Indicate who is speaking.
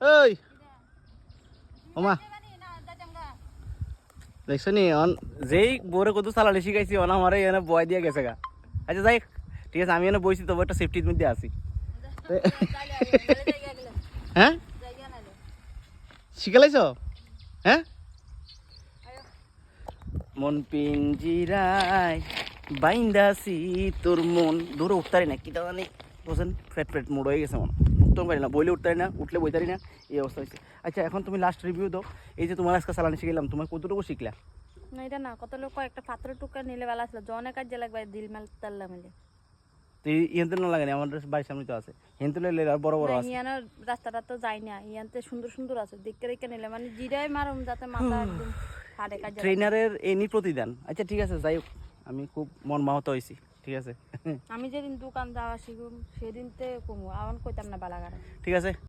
Speaker 1: ওই ওমা দেখছো নি যেই বোরে কত চালানি শিখাইছি অন আমার এখানে বয় দিয়ে গেছে গা। আচ্ছা যাই, ঠিক আছে আমি এখানে বইছি, তবু একটা সেফটির মধ্যে আছি। হ্যাঁ শিখালাইছ? হ্যাঁ মন পিঞ্জিরায় বাইন্দাছি তোর মন দূরে উঠতারি না, কি জানি বুঝেন ফ্যাট ফ্যাট মুড হয়ে গেছে মনে, উঠতেও পারি না, বইলে উঠতারি না, উঠলে বইতারি না, এই অবস্থা হয়েছে। আচ্ছা এখন তুমি লাস্ট রিভিউ দাও, এই যে তোমার আজকে চালানি শিখলাম, তোমার কতটুকু শিখলা?
Speaker 2: না এটা না, কত লোক একটা পাত্র টুকা নিলে বেলা ছিল জনে কাজে লাগবে দিল মেল তাল্লা মিলে।
Speaker 1: তো ইহেনতে না লাগে না, আমাদের বাড়ির সামনে তো আছে, হেনতে লইলে আর বড় বড় আছে।
Speaker 2: ইয়ানোর রাস্তাটা তো যাই না, ইয়ানতে সুন্দর সুন্দর আছে, দেখতে দেখতে নিলে মানে জিরাই মারুম যাতে মাথা একদম হাড়ে কাজে।
Speaker 1: ট্রেনারের এনি প্রতিদান। আচ্ছা ঠিক আছে যাই হোক, আমি খুব মন মাহত হয়েছি, ঠিক আছে।
Speaker 2: আমি যেদিন দোকান যাওয়া শিখুম সেদিনতে কমু, আবার কইতাম না বালাগাড়া।
Speaker 1: ঠিক আছে।